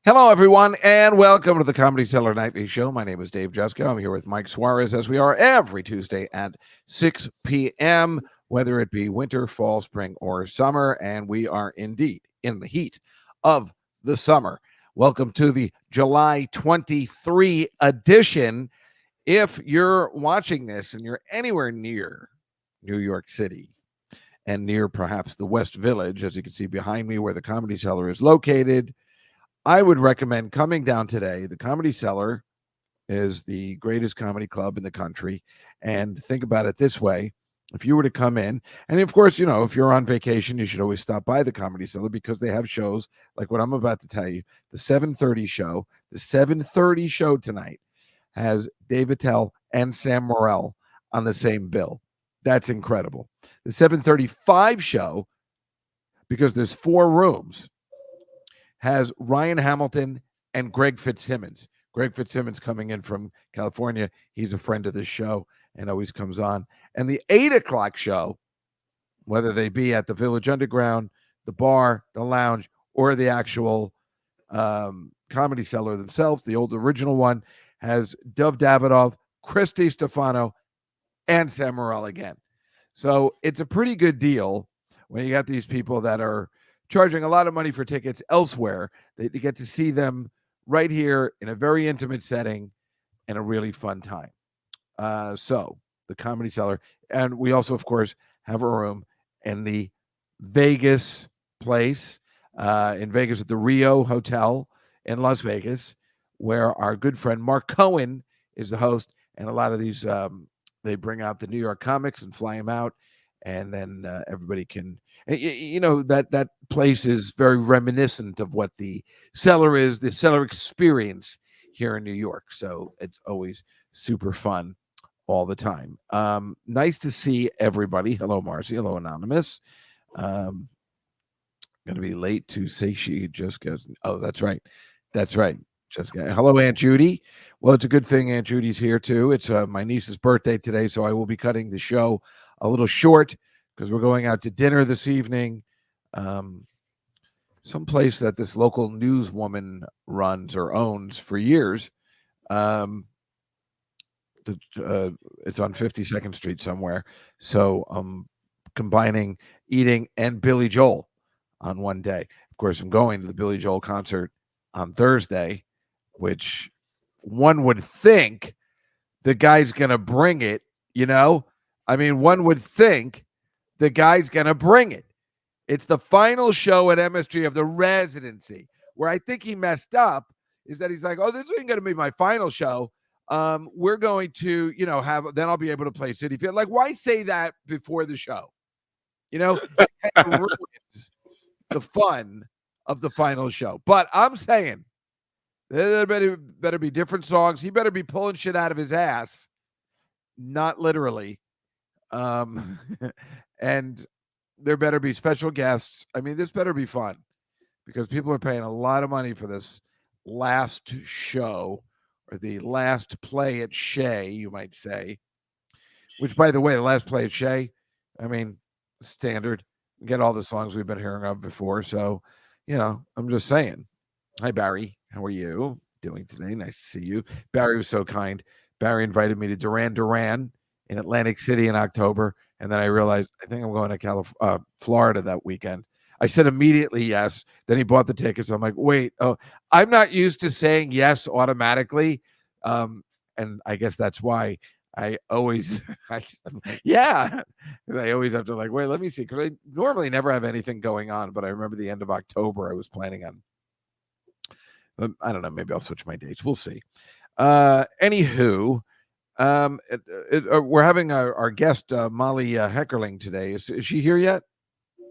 Hello, everyone, and welcome to the Comedy Cellar Nightly Show. My name is Dave Juskow. I'm here with Mike Suarez, as we are every Tuesday at 6 p.m., whether it be winter, fall, spring, or summer. And we are indeed in the heat of the summer. Welcome to the July 23 edition. If you're watching this and you're anywhere near New York City and near perhaps the West Village, as you can see behind me where the Comedy Cellar is located, I would recommend coming down today. The Comedy Cellar is the greatest comedy club in the country. And think about it this way. If you were to come in, and of course, if you're on vacation, you should always stop by the Comedy Cellar because they have shows like what I'm about to tell you. The 7:30 show, tonight has Dave Attell and Sam Morril on the same bill. That's incredible. The 7:35 show, because there's 4 rooms, has Ryan Hamilton and Greg Fitzsimmons. Greg Fitzsimmons coming in from California. He's a friend of this show and always comes on. And the 8 o'clock show, whether they be at the Village Underground, the bar, the lounge, or the actual Comedy Cellar themselves, the old original one, has Dov Davidoff, Christy Stefano, and Sam Morril again. So it's a pretty good deal when you got these people that are charging a lot of money for tickets elsewhere. They get to see them right here in a very intimate setting and a really fun time. So the Comedy Cellar. And we also, of course, have a room in the Vegas place, in Vegas at the Rio Hotel in Las Vegas, where our good friend Mark Cohen is the host. And a lot of these, they bring out the New York comics and fly them out. And then everybody can, that place is very reminiscent of what the Cellar is, the Cellar experience here in New York. So it's always super fun all the time. Nice to see everybody. Hello, Marcy. Hello, Anonymous. Going to be late to say she just goes. Oh, that's right. That's right. Hello, Aunt Judy. Well, it's a good thing Aunt Judy's here too. It's my niece's birthday today, so I will be cutting the show a little short because we're going out to dinner this evening. Someplace that this local newswoman runs or owns for years. It's on 52nd Street somewhere. So I'm combining eating and Billy Joel on one day. Of course, I'm going to the Billy Joel concert on Thursday, which one would think the guy's going to bring it, one would think the guy's going to bring it. It's the final show at MSG of the residency. Where I think he messed up is that he's like, oh, this isn't going to be my final show. We're going to, then I'll be able to play City Field. Like, why say that before the show? It ruins the fun of the final show. But I'm saying there better be different songs. He better be pulling shit out of his ass, not literally. And there better be special guests. I mean, this better be fun because people are paying a lot of money for this last show or the last play at Shea, you might say. Which, by the way, the last play at Shea, standard. Get all the songs we've been hearing of before. So, I'm just saying. Hi, Barry. How are you doing today? Nice to see you. Barry was so kind. Barry invited me to Duran Duran in Atlantic City in October. And then I realized, I think I'm going to Florida that weekend. I said immediately yes. Then he bought the tickets. I'm like, wait, I'm not used to saying yes automatically. And I guess that's why I always, I always have to wait, let me see. Because I normally never have anything going on. But I remember the end of October, I was planning on, I don't know, maybe I'll switch my dates. We'll see. Anywho, we're having our guest, Molly Heckerling today. Is she here yet?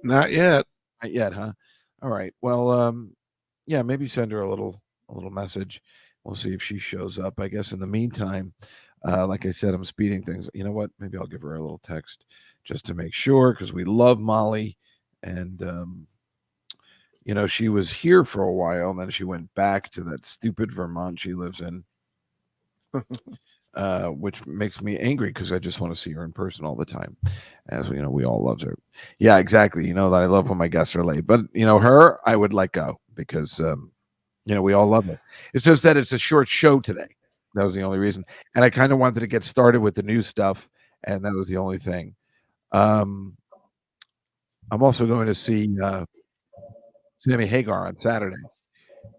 Not yet. Not yet, huh? All right. Well, maybe send her a little message. We'll see if she shows up. I guess in the meantime, like I said, I'm speeding things. You know what? Maybe I'll give her a little text just to make sure because we love Molly. And, she was here for a while and then she went back to that stupid Vermont she lives in. Which makes me angry because I just want to see her in person all the time. As we all love her. Yeah, exactly. That I love when my guests are late. But her, I would let go because We all love it. It's just that it's a short show today. That was the only reason. And I kind of wanted to get started with the new stuff, and that was the only thing. Um, I'm also going to see Sammy Hagar on Saturday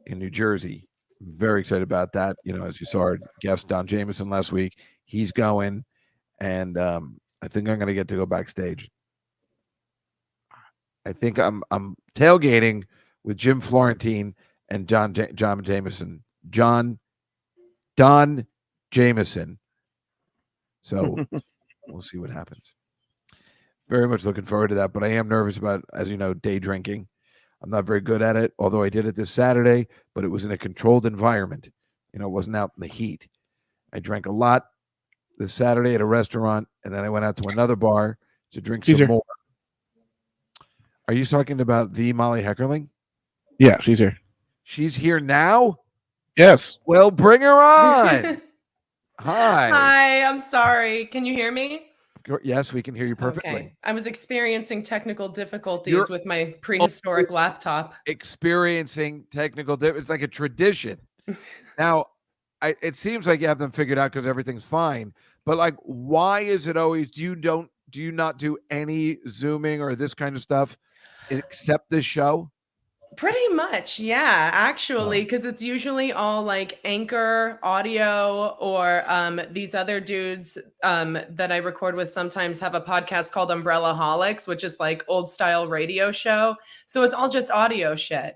in New Jersey. I'm very excited about that. As you saw our guest Don Jameson last week, he's going, and I think I'm going to get to go backstage. I think I'm tailgating with Jim Florentine and Don Jameson. Don Jameson. So we'll see what happens. Very much looking forward to that, but I am nervous about, as you know, day drinking. I'm not very good at it, although I did it this Saturday, but it was in a controlled environment. It wasn't out in the heat. I drank a lot this Saturday at a restaurant, and then I went out to another bar to drink some more. Are you talking about the Molly Heckerling? Yeah, she's here. She's here now? Yes. Well, bring her on. Hi. Hi, I'm sorry. Can you hear me? Yes, we can hear you perfectly. Okay. I was experiencing technical difficulties with my prehistoric laptop. Experiencing technical it's like a tradition. Now, it seems like you have them figured out because everything's fine. But like, why is it always do you not do any Zooming or this kind of stuff except this show? Pretty much, yeah, actually, because it's usually all like Anchor audio or these other dudes that I record with sometimes have a podcast called Umbrella Holics, which is like old style radio show. So it's all just audio shit.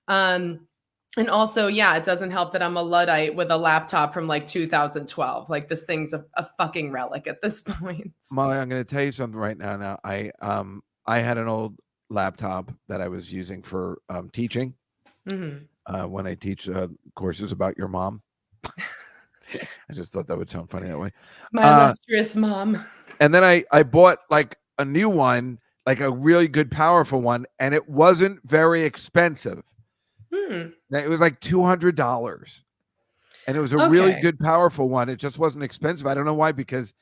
And also, yeah, it doesn't help that I'm a Luddite with a laptop from like 2012. Like this thing's a fucking relic at this point. Molly, I'm going to tell you something right now. Now, I had an old laptop that I was using for teaching when I teach courses about your mom. I just thought that would sound funny that way. My illustrious mom. And then I bought like a new one, like a really good, powerful one, and it wasn't very expensive. It was like $200, and it was a really good, powerful one. It just wasn't expensive. I don't know why, because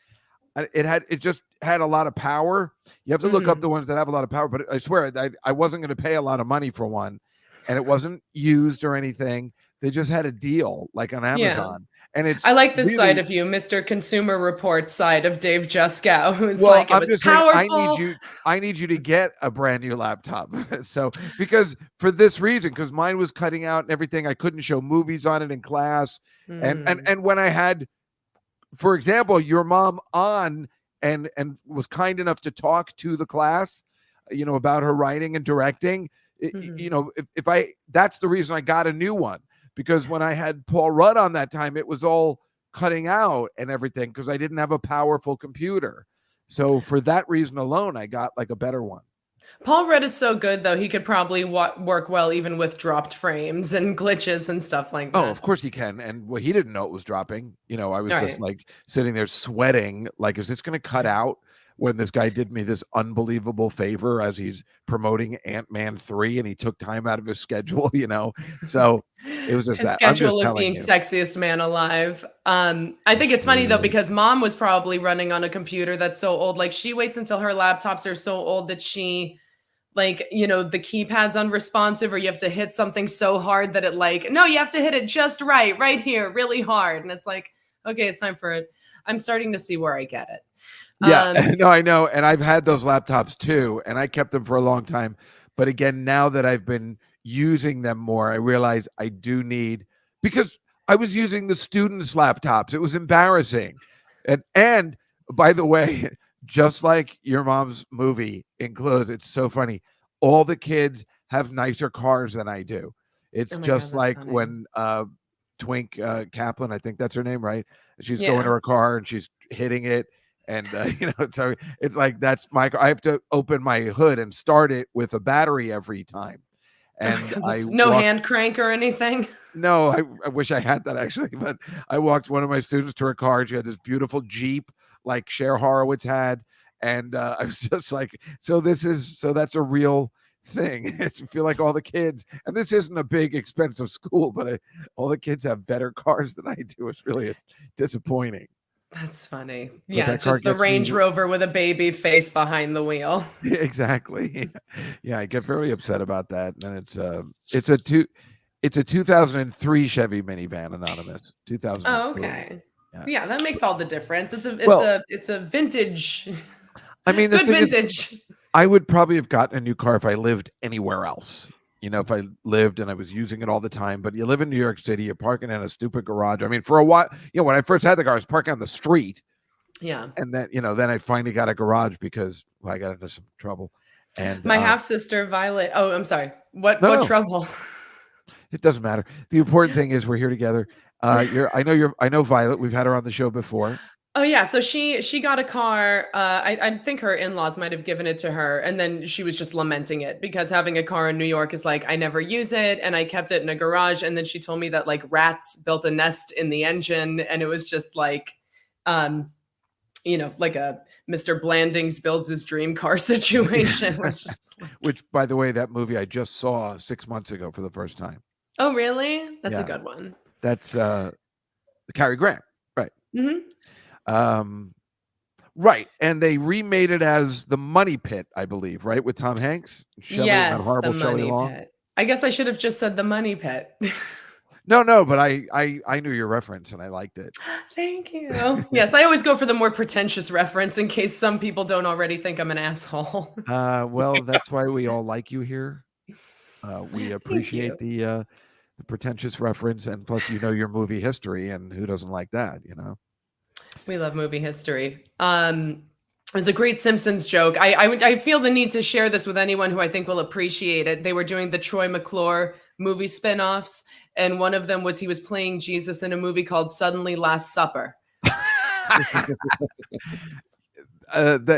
it just had a lot of power. You have to look up the ones that have a lot of power, but I swear I wasn't going to pay a lot of money for one, and it wasn't used or anything. They just had a deal like on Amazon. And I like this side of you, Mr. Consumer Report side of Dave Juskow, who's like, it was powerful. Saying, I need you to get a brand new laptop. So because for this reason, because mine was cutting out and everything, I couldn't show movies on it in class. And when I had, for example, your mom on and was kind enough to talk to the class, about her writing and directing, if that's the reason I got a new one. Because when I had Paul Rudd on that time, it was all cutting out and everything because I didn't have a powerful computer. So for that reason alone, I got like a better one. Paul Rudd is so good, though. He could probably work well even with dropped frames and glitches and stuff like that. Oh, of course he can. And he didn't know it was dropping. I was just like sitting there sweating. Like, is this going to cut out? When this guy did me this unbelievable favor as he's promoting Ant-Man 3 and he took time out of his schedule, So it was just his schedule of being sexiest man alive. I think it's funny though, because mom was probably running on a computer that's so old. Like she waits until her laptops are so old that she the keypad's unresponsive or you have to hit something so hard that it no, you have to hit it just right here, really hard. And it's like, okay, it's time for it. I'm starting to see where I get it. Yeah, no, I know. And I've had those laptops too, and I kept them for a long time. But again, now that I've been using them more, I realize I do need, because I was using the students' laptops. It was embarrassing. And by the way, just like your mom's movie includes, it's so funny. All the kids have nicer cars than I do. It's just like funny. When Twink Kaplan, I think that's her name, right? She's going to her car and she's hitting it. And, so it's like, that's I have to open my hood and start it with a battery every time. And hand crank or anything. No, I wish I had that actually. But I walked one of my students to her car. She had this beautiful Jeep like Cher Horowitz had. And I was just like, so that's a real thing. I feel like all the kids, and this isn't a big expensive school, but all the kids have better cars than I do. It's really disappointing. That's funny. Yeah, just the Range Rover with a baby face behind the wheel. Exactly. Yeah, I get very upset about that. And It's a 2003 Chevy minivan, Anonymous. 2003. Oh, okay. Yeah, that makes all the difference. It's a vintage. I mean, the good thing vintage. is, I would probably have gotten a new car if I lived anywhere else. If I lived and I was using it all the time. But you live in New York City, you're parking in a stupid garage. I mean, for a while, when I first had the car, I was parking on the street. Yeah. And then, then I finally got a garage because I got into some trouble. And my half sister Violet. Oh, I'm sorry. What No. trouble? It doesn't matter. The important thing is we're here together. I know Violet. We've had her on the show before. Oh yeah, so she got a car. I think her in-laws might have given it to her, and then she was just lamenting it because having a car in New York is like, I never use it, and I kept it in a garage. And then she told me that like rats built a nest in the engine, and it was just like, like a Mr. Blandings builds his dream car situation. Which, by the way, that movie I just saw 6 months ago for the first time. Oh really? That's a good one. That's Cary Grant, right? Mm-hmm. Right, and they remade it as The Money Pit, I believe, right, with Tom Hanks, Shelley, yes, that horrible The Shelley Money Long. Pit. I guess I should have just said The Money Pit. No, but I knew your reference and I liked it. Thank you. Yes, I always go for the more pretentious reference in case some people don't already think I'm an asshole. Well, that's why we all like you here. We appreciate the pretentious reference, and plus, your movie history, and who doesn't like that, We love movie history. There's a great Simpsons joke. I feel the need to share this with anyone who I think will appreciate it. They were doing the Troy McClure movie spinoffs, and one of them was he was playing Jesus in a movie called Suddenly Last Supper.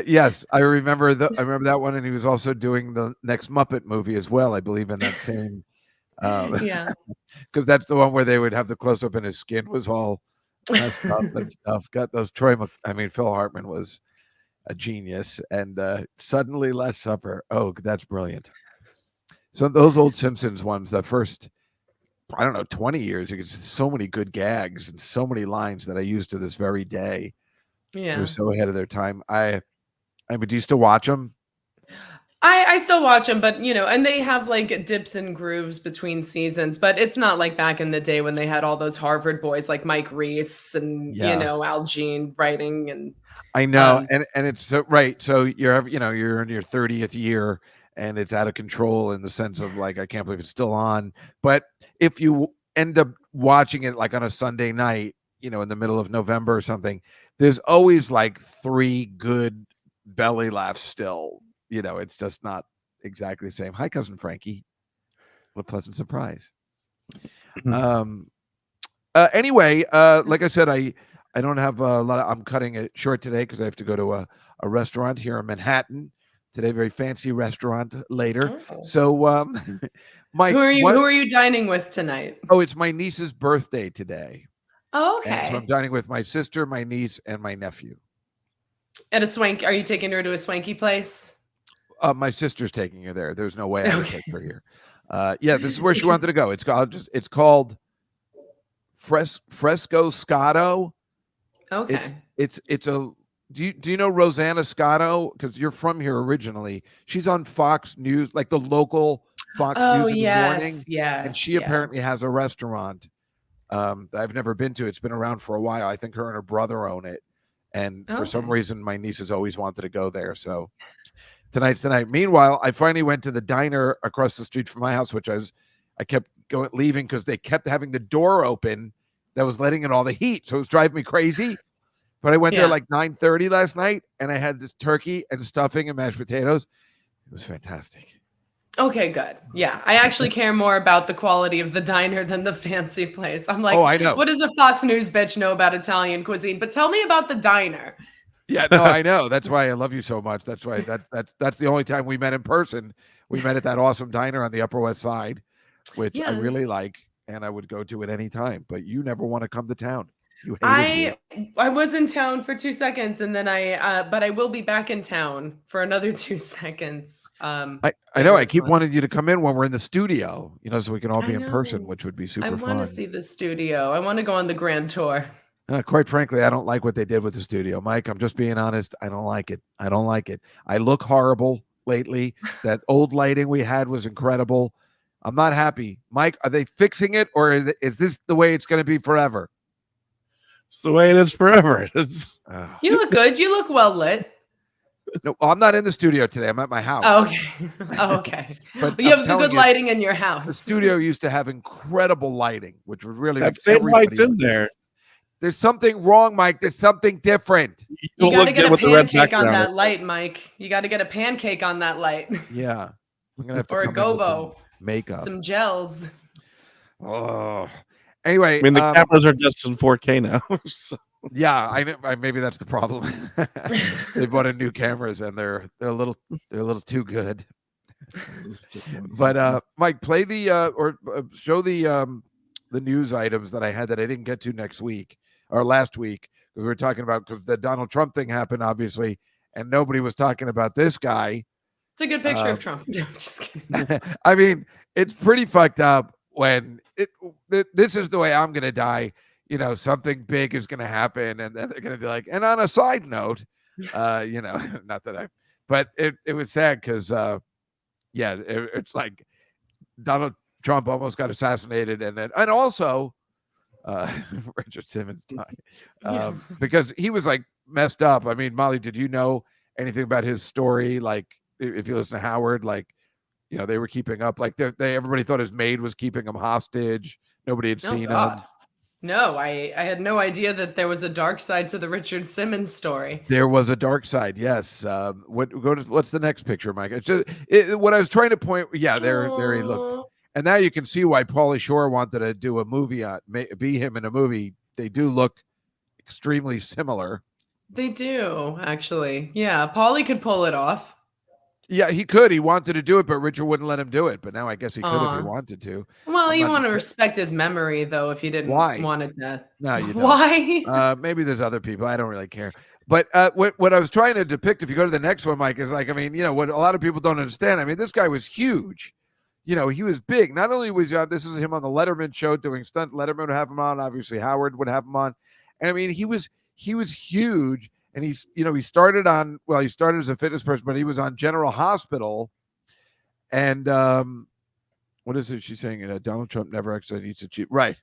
Yes, I remember that one, and he was also doing the next Muppet movie as well, I believe, in that same. Yeah, because that's the one where they would have the close up, and his skin was all messed up and stuff. Got those Phil Hartman was a genius, and Suddenly Last Supper. Oh, that's brilliant. So those old Simpsons ones, the first, I don't know, 20 years, you get so many good gags and so many lines that I use to this very day. yeah. They're so ahead of their time. I mean, do you still watch them? I still watch them, but and they have like dips and grooves between seasons, but it's not like back in the day when they had all those Harvard boys like Mike Reese and Al Jean writing. And I know, and it's so right. So you're in your 30th year, and it's out of control in the sense of like, I can't believe it's still on. But if you end up watching it like on a Sunday night, in the middle of November or something, there's always like 3 good belly laughs still. It's just not exactly the same. Hi, cousin Frankie. What a pleasant surprise. Anyway, like I said, I don't have a lot. I'm cutting it short today because I have to go to a restaurant here in Manhattan today. Very fancy restaurant later. Oh. So, Mike, who are you dining with tonight? Oh, it's my niece's birthday today. Oh, okay. And so I'm dining with my sister, my niece, and my nephew. At a swank? Are you taking her to a swanky place? My sister's taking her there. There's no way I would take her here. Yeah, this is where she wanted to go. It's called Fresco Scotto. Okay. It's a. Do you know Rosanna Scotto? Because you're from here originally. She's on Fox News, like the local Fox News in the morning. Yeah. And she apparently has a restaurant that I've never been to. It's been around for a while. I think her and her brother own it. And for some reason, my niece has always wanted to go there. So tonight's the night. Meanwhile, I finally went to the diner across the street from my house, which I kept leaving because they kept having the door open that was letting in all the heat. So it was driving me crazy. But I went there like 9:30 last night, and I had this turkey and stuffing and mashed potatoes. It was fantastic. Okay, good. Yeah, I actually care more about the quality of the diner than the fancy place. I'm like, I know. What does a Fox News bitch know about Italian cuisine? But tell me about the diner. Yeah, no, I know. That's why I love you so much. That's why that's the only time we met in person. We met at that awesome diner on the Upper West Side, which I really like, and I would go to at any time. But you never want to come to town. I was in town for 2 seconds, and then but I will be back in town for another 2 seconds. I know. I keep wanting you to come in when we're in the studio, so we can all be in person, which would be super fun. I want to see the studio. I want to go on the grand tour. Quite frankly, I don't like what they did with the studio, Mike. I'm just being honest. I don't like it. I look horrible lately. That old lighting we had was incredible. I'm not happy. Mike, are they fixing it, or is this the way it's going to be forever? It's the way it is forever. It's You look good. You look well lit. no, I'm not in the studio today. I'm at my house. Oh, okay. Oh, okay. But you I'm have the telling good you, lighting in your house. the studio used to have incredible lighting, which would really that make same everybody light's in there. There's something wrong, Mike. There's something different. You got to get a with the red pancake on background. that light, Mike. You got to get a pancake on that light. Yeah. I'm gonna have to Or a come in with some gobo. makeup. Some gels. Oh. Anyway, I mean, the cameras are just in 4K now. So. Yeah, maybe that's the problem. They bought in new cameras and they're a little too good. But Mike, play the or show the news items that I had that I didn't get to last week because we were talking about because the Donald Trump thing happened obviously, and nobody was talking about this guy. It's a good picture of Trump. No, just kidding. I mean, it's pretty fucked up when this is the way I'm gonna die. You know, something big is gonna happen, and then they're gonna be like, and on a side note, not that but it was sad because it's like Donald Trump almost got assassinated, and also Richard Simmons died because he was like messed up. I mean, Molly, did you know anything about his story? Like, if you listen to Howard, like, they were keeping up, like everybody thought his maid was keeping him hostage. Nobody had seen him. No, I had no idea that there was a dark side to the Richard Simmons story. There was a dark side, yes. What's the next picture, Mike? It's just what I was trying to point. Yeah, there he looked, and now you can see why Pauly Shore wanted to do a movie on be him in a movie. They do look extremely similar. They do, actually. Yeah, Pauly could pull it off. Yeah, he could. He wanted to do it, but Richard wouldn't let him do it. But now I guess he could if he wanted to. Well, you want to respect his memory, though, if you didn't want it to. No, you don't. Why? Maybe there's other people. I don't really care. But what I was trying to depict, if you go to the next one, Mike, is like, I mean, what a lot of people don't understand. I mean, this guy was huge. He was big. Not only was this is him on the Letterman show doing stunts. Letterman would have him on. Obviously, Howard would have him on. And I mean, he was huge. And he started as a fitness person, but he was on General Hospital. And what is it she's saying? Donald Trump never actually needs to cheat. Right.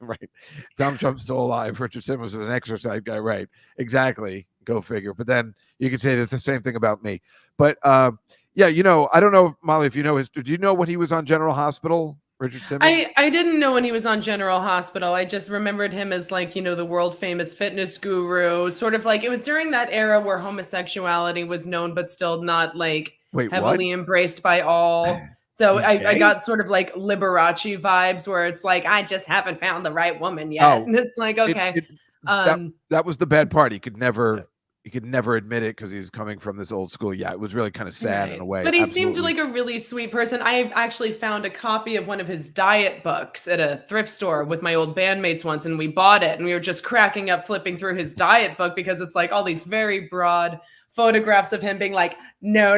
Donald Trump's still alive. Richard Simmons is an exercise guy. Right. Exactly. Go figure. But then you could say that the same thing about me. But I don't know, Molly, if you know did you know when he was on General Hospital? Richard Simmons? I didn't know when he was on General Hospital. I just remembered him as like, the world famous fitness guru, sort of like it was during that era where homosexuality was known, but still not like heavily embraced by all. So I got sort of like Liberace vibes where it's like, I just haven't found the right woman yet. And it's like, okay. That was the bad part. He could never admit it because he's coming from this old school. Yeah, it was really kind of sad in a way. But he seemed like a really sweet person. I've actually found a copy of one of his diet books at a thrift store with my old bandmates once, and we bought it, and we were just cracking up flipping through his diet book because it's like all these very broad photographs of him being like, no,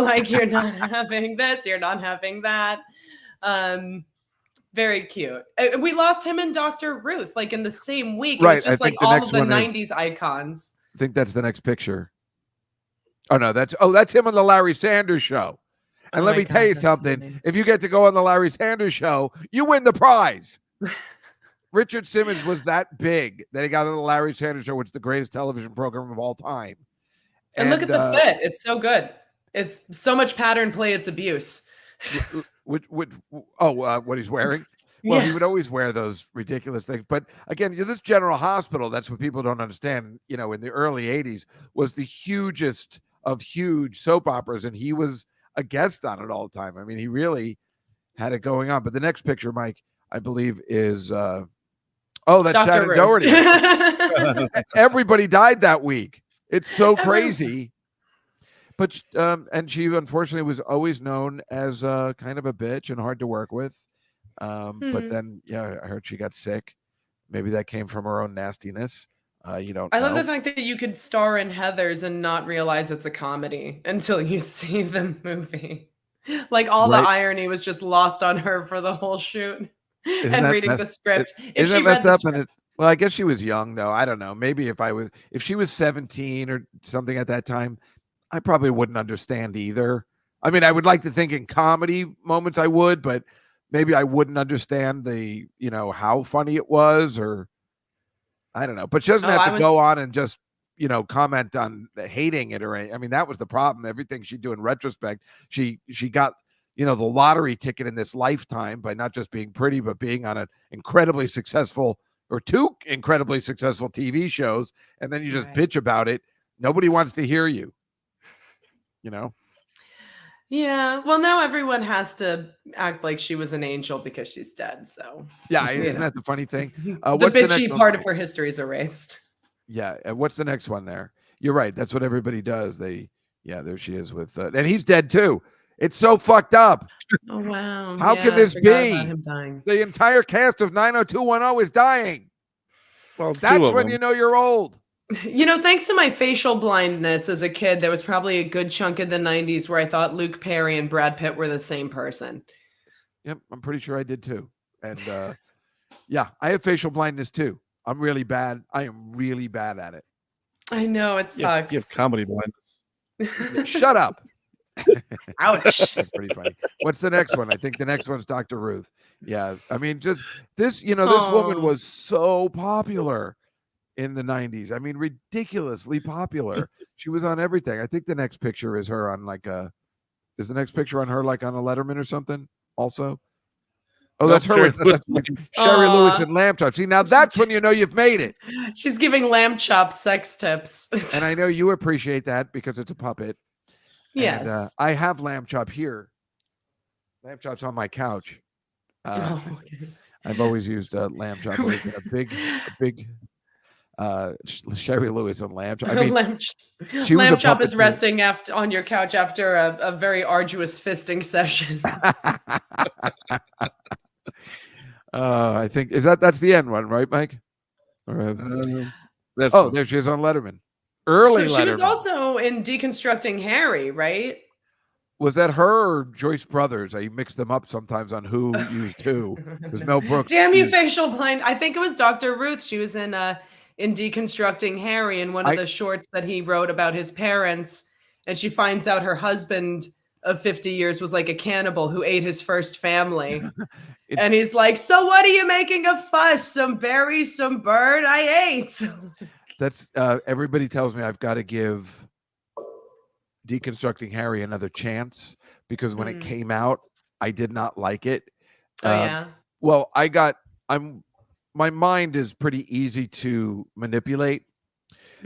like you're not having this, you're not having that. Very cute. We lost him and Dr. Ruth like in the same week. It was just like all of the 90s icons. I think that's the next picture. Oh no, that's him on the Larry Sanders show. And let me tell you something. Funny. If you get to go on the Larry Sanders show, you win the prize. Richard Simmons was that big that he got on the Larry Sanders show, which is the greatest television program of all time. And look at the fit. It's so good. It's so much pattern play. It's abuse. What he's wearing? Well, he would always wear those ridiculous things. But again, this General Hospital, that's what people don't understand, in the early 80s, was the hugest of huge soap operas. And he was a guest on it all the time. I mean, he really had it going on. But the next picture, Mike, I believe is, that's Dr. Shannon Ruth. Doherty. Everybody died that week. It's so crazy. But, and she unfortunately was always known as kind of a bitch and hard to work with. But then, I heard she got sick. Maybe that came from her own nastiness. You don't know. I love the fact that you could star in Heathers and not realize it's a comedy until you see the movie. Like all the irony was just lost on her for the whole shoot. And reading the script. Isn't it messed up? Well, I guess she was young though. I don't know. Maybe if she was 17 or something at that time, I probably wouldn't understand either. I mean, I would like to think in comedy moments I would, but maybe I wouldn't understand the, how funny it was, or I don't know. But she doesn't Oh, have I to go was on and just, comment on hating it or anything. I mean, that was the problem. Everything she'd do in retrospect, she got, the lottery ticket in this lifetime by not just being pretty, but being on an incredibly successful or two incredibly successful TV shows. And then you just right. bitch about it. Nobody wants to hear you, Yeah. Well, now everyone has to act like she was an angel because she's dead. So Yeah, you isn't know. that the funny thing? The What's the next bitchy one? part of her history is erased. Yeah, and what's the next one there? You're right. That's what everybody does. There she is with, and he's dead too. It's so fucked up. Oh wow. How Yeah, can I this forgot about be? him dying. The entire cast of 90210 is dying. Well, two That's of when them. you know you're old. Thanks to my facial blindness as a kid, there was probably a good chunk of the 90s where I thought Luke Perry and Brad Pitt were the same person. Yep, I'm pretty sure I did too. And yeah, I have facial blindness too. I'm really bad. I am really bad at it. I know it You have sucks. comedy blindness. Shut up. Ouch. That's pretty funny. What's the next one? I think the next one's Dr. Ruth. Yeah, I mean, just this, this woman Oh. was so popular in the 90s. I mean, ridiculously popular. She was on everything. I think the next picture is her on is the next picture on her like on a Letterman or something also? Oh, Nope, that's her Sherry with Lewis. Sherry Lewis Aw. and Lamb Chop. See, now that's when you know you've made it. She's giving lamb chop sex tips. And I know you appreciate that because it's a puppet. Yes. And I have Lamb Chop here. Lamb Chop's on my couch. Oh, okay. I've always used Lamb Chop. It's been a big Sherry Lewis and Lamb Chop. I mean, Lamb she was a chop puppet is too. resting on your couch after a very arduous fisting session. I think that's the end one, right, Mike? Or, That's oh, there she is on Letterman. Early So she Letterman. was also in Deconstructing Harry, right? Was that her or Joyce Brothers? I mix them up sometimes on who used who. Because Mel Brooks. Damn you, facial blind. I think it was Dr. Ruth. She was in Deconstructing Harry in one of the shorts that he wrote about his parents. And she finds out her husband of 50 years was like a cannibal who ate his first family. And he's like, so what are you making a fuss? Some berries, some bird I ate. That's everybody tells me I've got to give Deconstructing Harry another chance because when it came out, I did not like it. Oh yeah. Well, my mind is pretty easy to manipulate.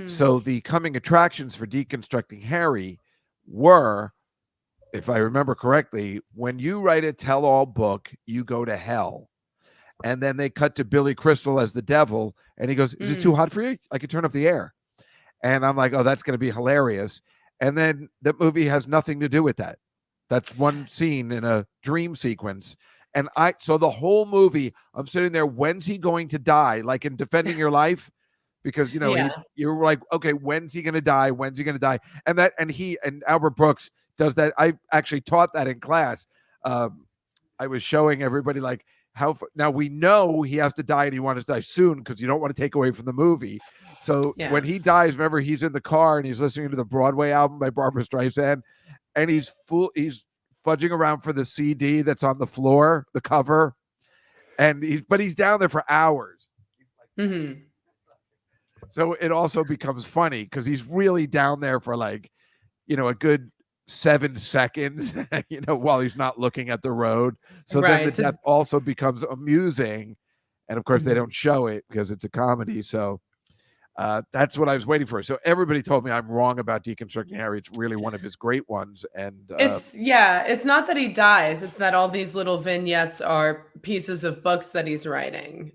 So the coming attractions for Deconstructing Harry were, if I remember correctly, when you write a tell-all book, you go to hell. And then they cut to Billy Crystal as the devil, and he goes, is it too hot for you? I could turn up the air. And I'm like, oh, that's going to be hilarious. And then the movie has nothing to do with that. That's one scene in a dream sequence. And so the whole movie, I'm sitting there, when's he going to die? Like in Defending Your Life, because you're like, okay, when's he going to die? When's he going to die? And Albert Brooks does that. I actually taught that in class. I was showing everybody like now we know he has to die and he wants to die soon because you don't want to take away from the movie. So when he dies, remember he's in the car and he's listening to the Broadway album by Barbra Streisand, and he's fudging around for the CD that's on the floor, the cover, and he's down there for hours. So it also becomes funny because he's really down there for like, a good 7 seconds, while he's not looking at the road. So then the death also becomes amusing. And of course they don't show it because it's a comedy. So that's what I was waiting for. So everybody told me I'm wrong about Deconstructing Harry. It's really one of his great ones. And it's not that he dies. It's that all these little vignettes are pieces of books that he's writing.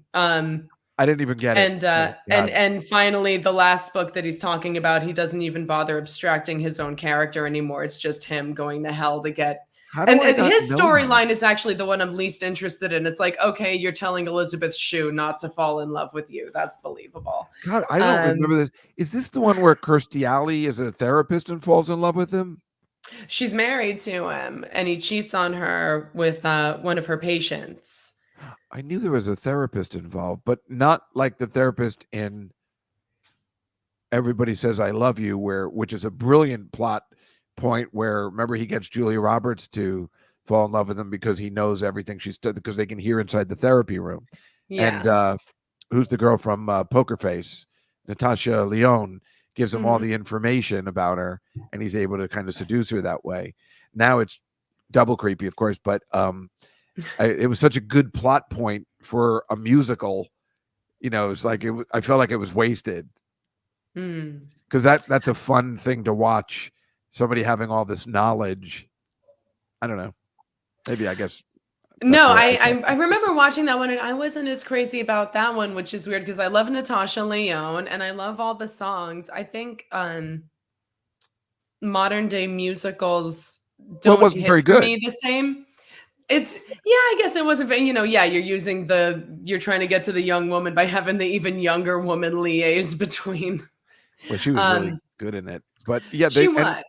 I didn't even get it. And and finally, the last book that he's talking about, he doesn't even bother abstracting his own character anymore. It's just him going to hell to get. And his storyline is actually the one I'm least interested in. It's like, okay, you're telling Elizabeth Shue not to fall in love with you. That's believable. God, I don't remember this. Is this the one where Kirstie Alley is a therapist and falls in love with him? She's married to him, and he cheats on her with one of her patients. I knew there was a therapist involved, but not like the therapist in Everybody Says I Love You, which is a brilliant plot point where, remember, he gets Julia Roberts to fall in love with him because he knows everything she's done because they can hear inside the therapy room. Yeah. And who's the girl from Poker Face? Natasha Lyonne gives him all the information about her, and he's able to kind of seduce her that way. Now it's double creepy, of course, but it was such a good plot point for a musical. It's like I felt like it was wasted because that's a fun thing to watch. Somebody having all this knowledge. I don't know. Maybe I guess. No, I remember watching that one, and I wasn't as crazy about that one, which is weird because I love Natasha Lyonne and I love all the songs. I think modern day musicals don't wasn't hit very for good. me the same. I guess it wasn't. You're trying to get to the young woman by having the even younger woman liaise between. Well, she was really good in it, but yeah, she was.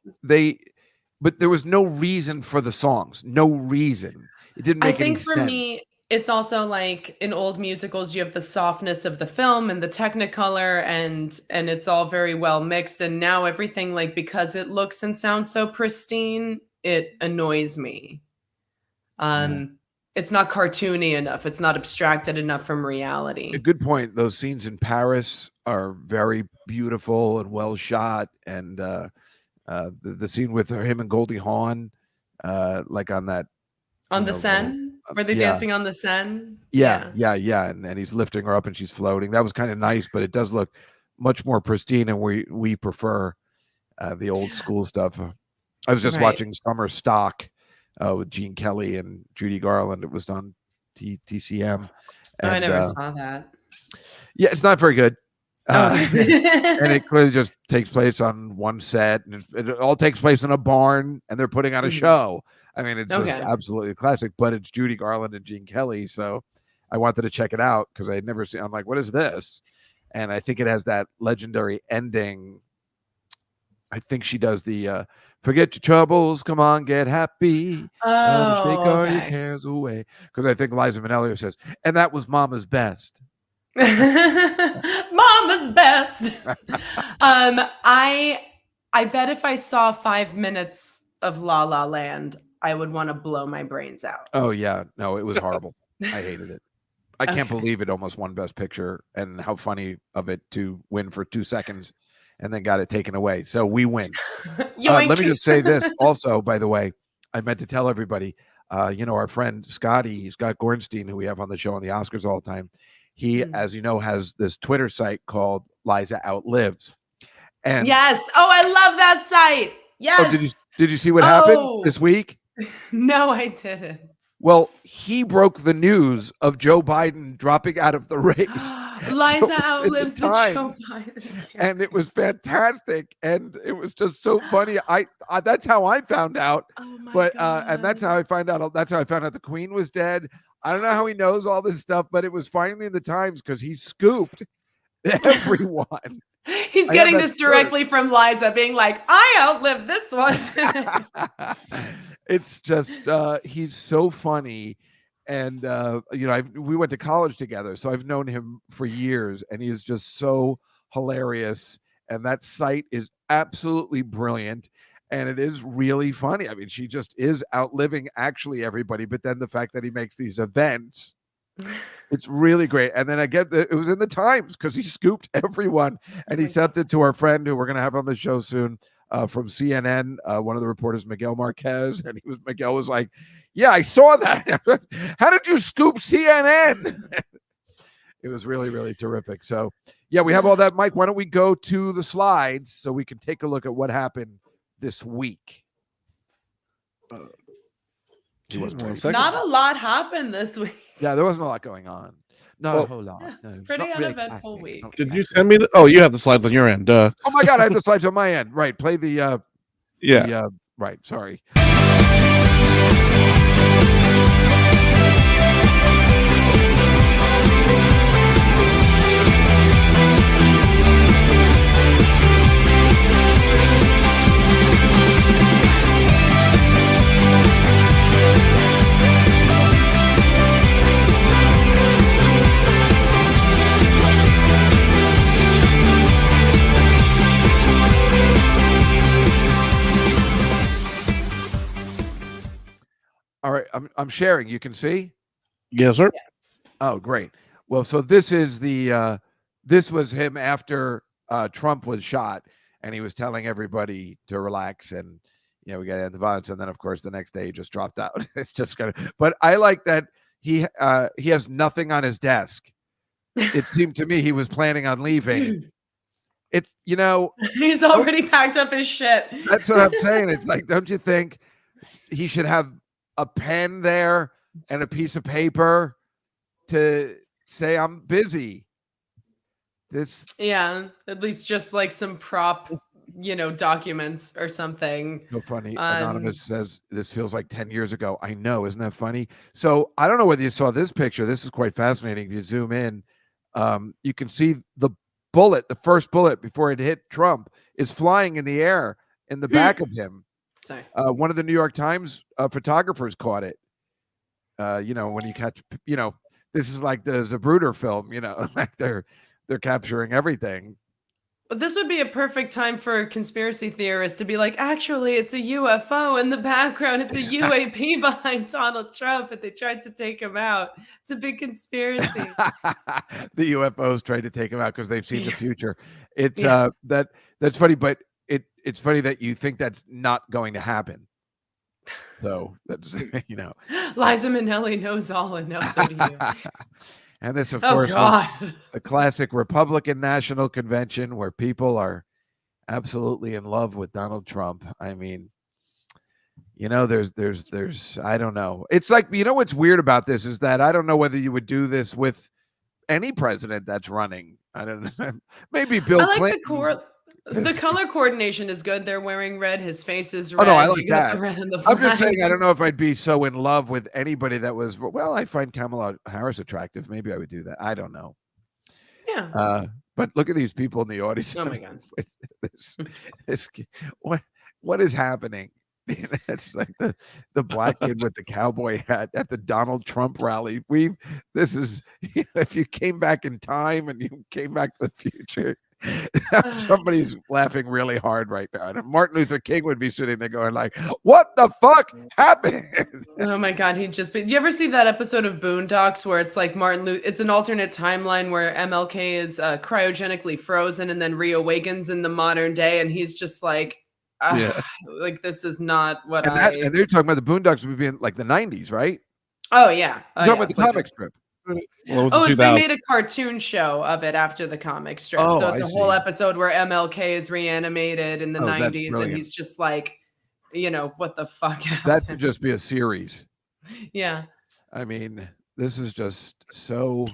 But there was no reason for the songs. No reason. It didn't make any sense. I think for me, it's also like in old musicals, you have the softness of the film and the Technicolor, and it's all very well mixed. And now everything, like, because it looks and sounds so pristine, it annoys me. It's not cartoony enough. It's not abstracted enough from reality. A good point. Those scenes in Paris are very beautiful and well shot, and the scene with him and Goldie Hawn, like on that the Seine, where they're dancing on the Seine. Yeah. And he's lifting her up and she's floating. That was kind of nice, but it does look much more pristine, and we prefer the old school stuff. I was just watching Summer Stock with Gene Kelly and Judy Garland. It was on TCM. And, I never saw that. Yeah, it's not very good. And it clearly just takes place on one set, and it all takes place in a barn, and they're putting on a show. I mean, it's just absolutely classic, but it's Judy Garland and Gene Kelly. So I wanted to check it out because I had never seen. I'm like, what is this? And I think it has that legendary ending. I think she does the forget your troubles, come on, get happy. Shake all your cares away. Because I think Liza Minnelli says, and that was Mama's best. Mama's best. I bet if I saw 5 minutes of La La Land, I would want to blow my brains out. Oh yeah, no, it was horrible. I hated it. I can't believe it almost won Best Picture, and how funny of it to win for 2 seconds and then got it taken away. So we win. Let me just say this also, by the way, I meant to tell everybody, our friend Scott Gornstein, who we have on the show on the Oscars all the time. He, as you know, has this Twitter site called Liza Outlives. And yes. Oh, I love that site. Yes. Oh, did you see what happened this week? No, I didn't. Well, he broke the news of Joe Biden dropping out of the race. Liza outlives the Joe Biden. And it was fantastic. And it was just so funny. I that's how I found out. Oh my God. And that's how I found out. That's how I found out the Queen was dead. I don't know how he knows all this stuff, but it was finally in the Times because he scooped everyone. He's getting this directly from Liza, being like, I outlived this one. It's just he's so funny, and we went to college together, so I've known him for years, and he is just so hilarious. And that site is absolutely brilliant, and it is really funny. I mean, she just is outliving actually everybody, but then the fact that he makes these events, it's really great. And then I get that it was in the Times because he scooped everyone, and he sent it to our friend who we're going to have on the show soon from CNN, one of the reporters, Miguel Marquez. And Miguel was like, yeah, I saw that. How did you scoop CNN? It was really, really terrific. So yeah, we have all that. Mike, why don't we go to the slides so we can take a look at what happened this week? Not a lot happened this week. Yeah, there wasn't a lot going on. No, hold on. Yeah, no, pretty uneventful week. Did you send me the? Oh, you have the slides on your end. Oh my God, I have the slides on my end. Right, play the. Right. Sorry. All I'm sharing. You can see. Yes, sir. Yes. Oh, great. Well, so this is this was him after Trump was shot, and he was telling everybody to relax and we got to end the violence. And then, of course, the next day he just dropped out. It's just kind of. But I like that he has nothing on his desk. It seemed to me he was planning on leaving. It's he's already packed up his shit. That's what I'm saying. It's like, don't you think he should have a pen there and a piece of paper to say I'm busy? At least just like some prop, documents or something. So funny. Anonymous says this feels like 10 years ago. I know, isn't that funny? So I don't know whether you saw this picture. This is quite fascinating. If you zoom in, you can see the first bullet before it hit Trump is flying in the air in the back of him. Sorry. One of the New York Times photographers caught it. When you catch, this is like the Zapruder film, like they're capturing everything. But this would be a perfect time for conspiracy theorists to be like, actually, it's a UFO in the background. It's a UAP behind Donald Trump, and they tried to take him out. It's a big conspiracy. The UFOs tried to take him out because they've seen the future. It's that's funny, but it's funny that you think that's not going to happen. So that's Liza Minnelli knows all, and now so do you. And this, of course, was the classic Republican National Convention where people are absolutely in love with Donald Trump. I mean, there's I don't know. It's like, what's weird about this is that I don't know whether you would do this with any president that's running. I don't know. Maybe Bill Clinton. The color coordination is good. They're wearing red. His face is red. Oh, no, I like that. I'm just saying, I don't know if I'd be so in love with anybody that was, I find Kamala Harris attractive. Maybe I would do that. I don't know. Yeah. But look at these people in the audience. Oh, my God. What is happening? It's like the black kid with the cowboy hat at the Donald Trump rally. If you came back in time and you came back to the future, somebody's laughing really hard right now. And Martin Luther King would be sitting there going like, what the fuck happened? Oh my God. Do you ever see that episode of Boondocks where it's like it's an alternate timeline where MLK is cryogenically frozen and then reawakens in the modern day. And he's just like, like, this is not what and they're talking about the Boondocks would be in like the 90s, right? Oh yeah. Talking about the comic strip. They made a cartoon show of it after the comic strip. So it's a whole episode where MLK is reanimated in the 90s and he's just like, what the fuck happened? That could just be a series. Yeah. I mean, this is just so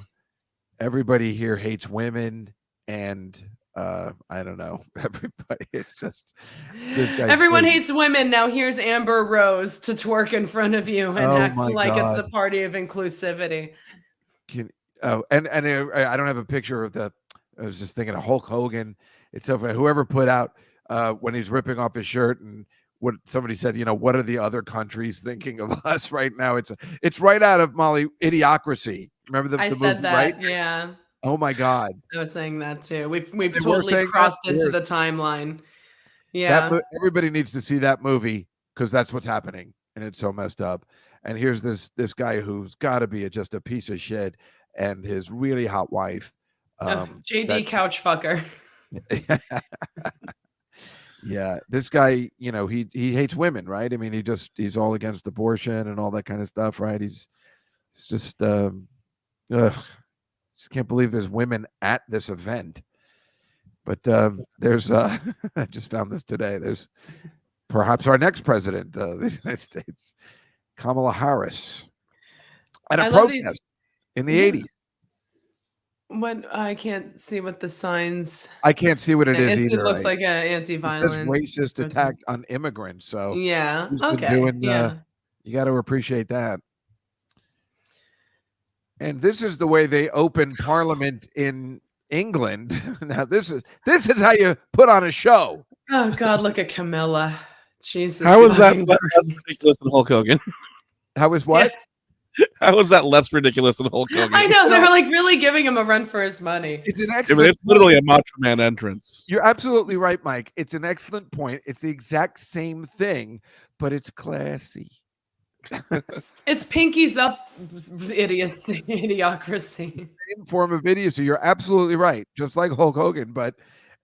everybody here hates women and I don't know. Everybody, it's just this guy. Everyone hates women. Now here's Amber Rose to twerk in front of you and act like it's the party of inclusivity. And I don't have a picture of I was just thinking of Hulk Hogan. It's so funny. Whoever put out when he's ripping off his shirt and what somebody said, what are the other countries thinking of us right now? It's right out of Molly Idiocracy. Remember the said movie, that, right? Yeah. Oh my God. I was saying that too. We've totally crossed into the timeline. Yeah. Everybody needs to see that movie because that's what's happening. And it's so messed up. And here's this guy who's got to be just a piece of shit and his really hot wife. JD couch fucker. Yeah. This guy, he hates women, right? I mean, he's all against abortion and all that kind of stuff, right? He's just, just can't believe there's women at this event. But there's I just found this today. There's perhaps our next president of the United States, Kamala Harris, at a protest in the 80s. What I can't see what the signs. I can't see what it is either. It looks like an anti-violence. Racist attack on immigrants. So yeah, okay, you got to appreciate that. And this is the way they open Parliament in England. Now this is how you put on a show. Oh God, look at Camilla. Jesus. How is that less ridiculous than Hulk Hogan? How is what? Yeah. How is that less ridiculous than Hulk Hogan? I know, they're like really giving him a run for his money. It's an excellent it's literally a Macho Man entrance. You're absolutely right, Mike. It's an excellent point. It's the exact same thing, but it's classy. It's pinkies up idiocracy. Same form of idiocy. You're absolutely right. Just like Hulk Hogan, but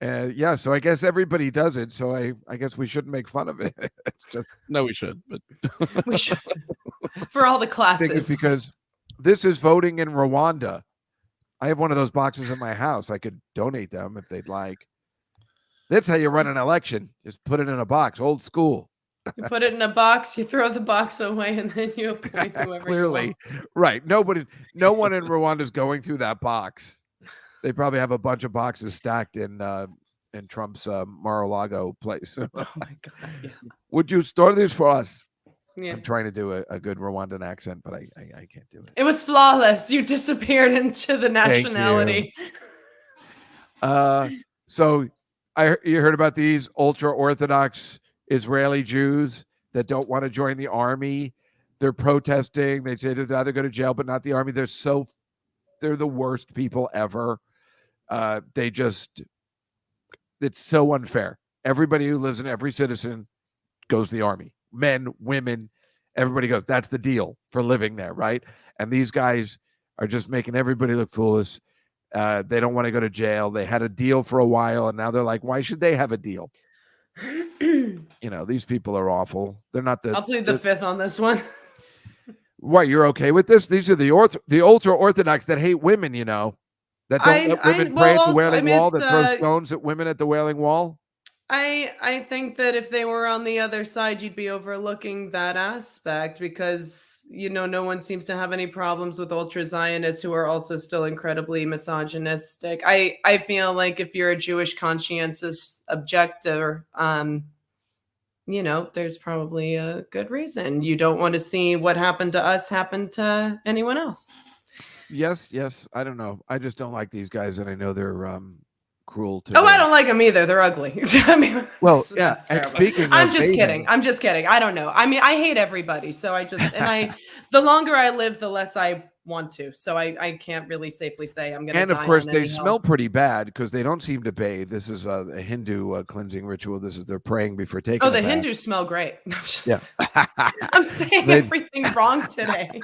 yeah. So I guess everybody does it. So I guess we shouldn't make fun of it. It's just No, we should. But We should for all the classes. because this is voting in Rwanda. I have one of those boxes in my house. I could donate them if they'd like. That's how you run an election. Just put it in a box, old school. You put it in a box, you throw the box away, and then you appoint whoever. Clearly, right. No one in Rwanda is going through that box. They probably have a bunch of boxes stacked in Trump's Mar-a-Lago place. Oh my god! Yeah. Would you store these for us? Yeah. I'm trying to do a good Rwandan accent, but I can't do it. It was flawless. You disappeared into the nationality. So you heard about these ultra-Orthodox Israeli Jews that don't want to join the army. They're protesting. They say they'd rather go to jail, but not the army. They're the worst people ever. It's so unfair. Everybody who lives in every citizen goes to the army. Men, women, everybody goes. That's the deal for living there, right? And these guys are just making everybody look foolish. They don't want to go to jail. They had a deal for a while, and now they're like, why should they have a deal? These people are awful. They're not I'll plead the fifth on this one. Why, you're okay with this? These are the ultra-Orthodox that hate women, that don't let women pray at the Wailing Wall, that throw stones at women at the Wailing Wall. I think that if they were on the other side, you'd be overlooking that aspect because, no one seems to have any problems with ultra-Zionists who are also still incredibly misogynistic. I feel like if you're a Jewish conscientious objector, there's probably a good reason. You don't want to see what happened to us happen to anyone else. Yes. I don't know. I just don't like these guys, and I know they're cruel to. I don't like them either. They're ugly. I mean, well, yeah. And speaking, I'm just kidding. I'm just kidding. I don't know. I mean, I hate everybody. So the longer I live, the less I want to. So I can't really safely say I'm going to. And of course, they smell pretty bad because they don't seem to bathe. This is a Hindu cleansing ritual. They're praying before taking. Oh, the Hindus smell great. I'm saying everything wrong today.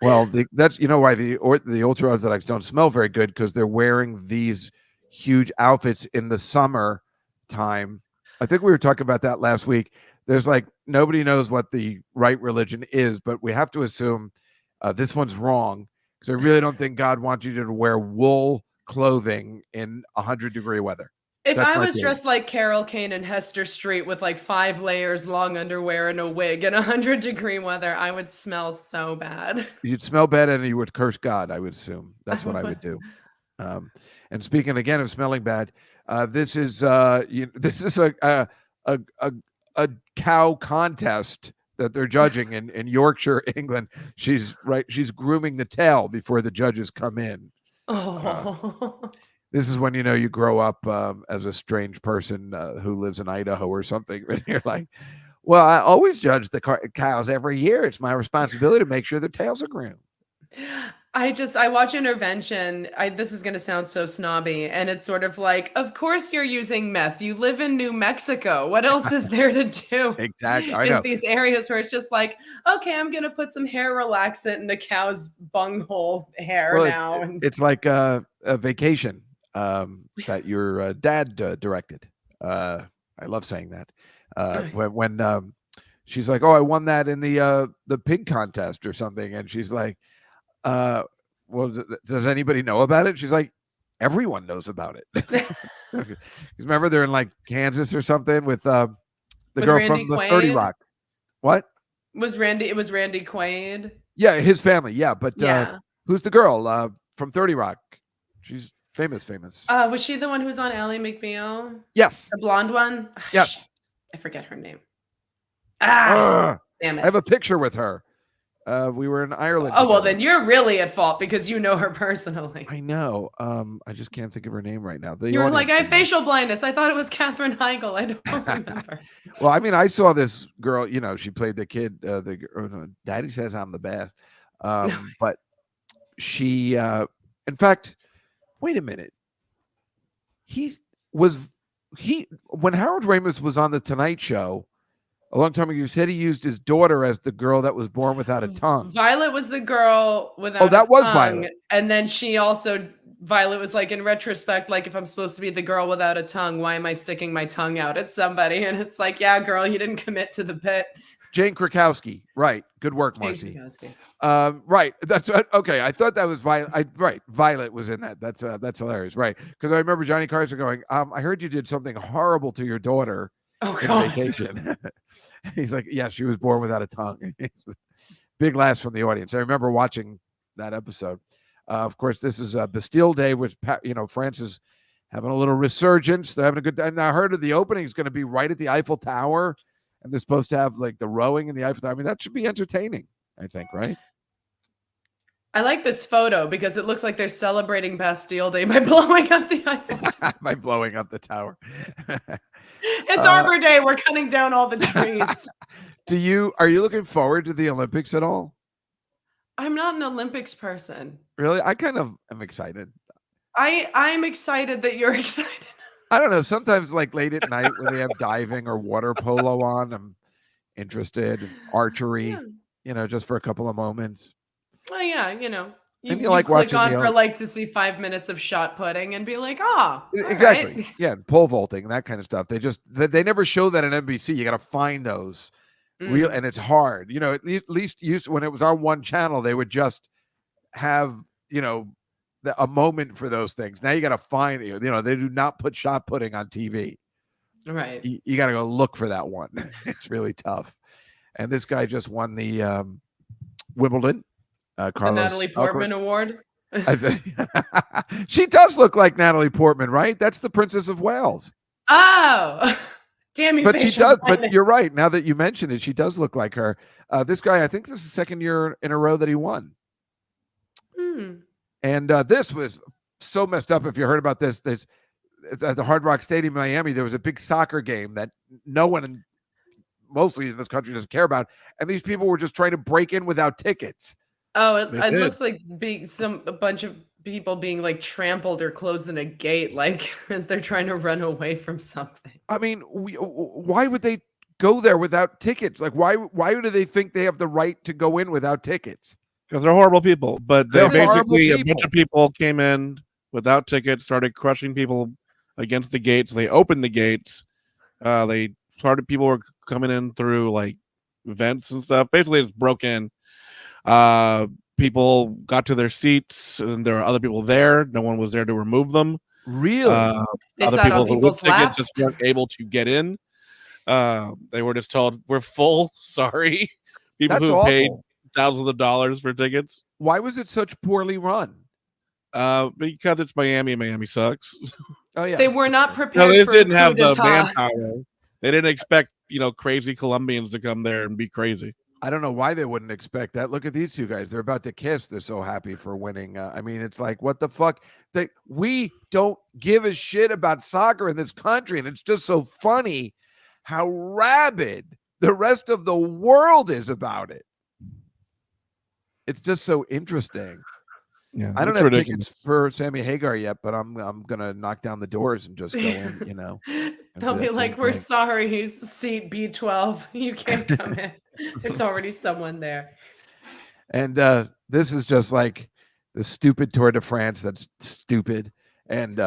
Well, that's why the ultra Orthodox don't smell very good, because they're wearing these huge outfits in the summer time. I think we were talking about that last week. There's nobody knows what the right religion is, but we have to assume this one's wrong, because I really don't think God wants you to wear wool clothing in 100-degree weather. If I was dressed like Carol Kane and Hester Street with 5 layers long underwear and a wig in 100-degree weather, I would smell so bad. You'd smell bad, and you would curse God, I would assume. That's what I would do. And speaking again of smelling bad, this is a cow contest that they're judging in Yorkshire, England. She's grooming the tail before the judges come in. This is when you grow up as a strange person who lives in Idaho or something, and you're like, well, I always judge the cows every year. It's my responsibility to make sure their tails are groomed. I watch Intervention. This is going to sound so snobby, and it's sort of like, of course you're using meth. You live in New Mexico. What else is there to do? Exactly. I know. In these areas where it's just like, okay, I'm going to put some hair relaxant in a cow's bunghole hair now. It's like a vacation that your dad directed. I love saying that. When she's like, oh, I won that in the pig contest or something, and she's like, well, does anybody know about it? She's like, everyone knows about it. Because remember, they're in Kansas or something with the girl Randy from the 30 Rock. What? It was Randy Quaid. Yeah, his family. Yeah, but who's the girl from 30 Rock? She's famous. Was she the one who was on Ally McBeal? Yes. The blonde one? Yes. I forget her name. Damn it. I have a picture with her. We were in Ireland. Oh, well, then you're really at fault because you know her personally. I know. I just can't think of her name right now. You were like, I have facial blindness. I thought it was Katherine Heigl. I don't remember. Well, I mean, I saw this girl, she played the kid. Daddy says I'm the best. But she, in fact, wait a minute. When Harold Ramis was on the Tonight Show, a long time ago. You said he used his daughter as the girl that was born without a tongue. Violet was the girl without that a was tongue. Violet. And then Violet was like, in retrospect, like, if I'm supposed to be the girl without a tongue, why am I sticking my tongue out at somebody? And it's like, yeah, girl, you didn't commit to the bit. Jane Krakowski. Right. Good work, Marcy. Right. That's okay. I thought that was Violet. Right. Violet was in that. That's hilarious. Right. Because I remember Johnny Carson going, I heard you did something horrible to your daughter in Vacation. He's like, yeah, she was born without a tongue. Big laughs from the audience. I remember watching that episode. Of course, this is Bastille Day, which, France is having a little resurgence. They're having a good time. And I heard of the opening is going to be right at the Eiffel Tower. And they're supposed to have like the rowing in the Eiffel Tower. I mean, that should be entertaining, I think, right? I like this photo because it looks like they're celebrating Bastille Day by blowing up the Eiffel Tower. By blowing up the tower. It's Arbor Day. We're cutting down all the trees. Are you looking forward to the Olympics at all? I'm not an Olympics person. Really? I kind of am excited. I'm excited that you're excited. I don't know. Sometimes like late at night when they have diving or water polo on, I'm interested. Archery, just for a couple of moments. Well, yeah, you like click watching on for to see 5 minutes of shot putting and be like, exactly. Right. Yeah, pole vaulting, that kind of stuff. They never show that on NBC. You got to find those real, and it's hard. At least when it was on one channel, they would just have a moment for those things. Now you got to find they do not put shot putting on TV. Right. You got to go look for that one. It's really tough. And this guy just won the Wimbledon. Carlos, the Natalie Portman Award. She does look like Natalie Portman, right? That's the Princess of Wales. Oh, damn you! But she does. But you're right. Now that you mention it, she does look like her. This guy, I think this is the second year in a row that he won. And this was so messed up. If you heard about this, at the Hard Rock Stadium in Miami, there was a big soccer game that no one, mostly in this country, doesn't care about. And these people were just trying to break in without tickets. Oh, it looks like a bunch of people being like trampled or closing a gate, like as they're trying to run away from something. I mean, why would they go there without tickets? Like, why do they think they have the right to go in without tickets? Because they're horrible people. But They're basically, a bunch of people came in without tickets, started crushing people against the gates. They opened the gates. People were coming in through like vents and stuff. Basically, it's broke in. People got to their seats, and there are other people there. No one was there to remove them. Really? Other people with tickets just weren't able to get in. They were just told, "We're full. Sorry." People who paid thousands of dollars for tickets. Why was it such poorly run? Because it's Miami. Miami sucks. Oh yeah, they were not prepared. No, they just didn't have the manpower. They didn't expect crazy Colombians to come there and be crazy. I don't know why they wouldn't expect that. Look at these two guys. They're about to kiss. They're so happy for winning. I mean, it's like, what the fuck? We don't give a shit about soccer in this country. And it's just so funny how rabid the rest of the world is about it. It's just so interesting. Yeah, I don't have tickets for Sammy Hagar yet, but I'm gonna knock down the doors and just go in. They'll be like, "We're sorry, he's seat B12. You can't come in. There's already someone there." And this is just like the stupid Tour de France. That's stupid. And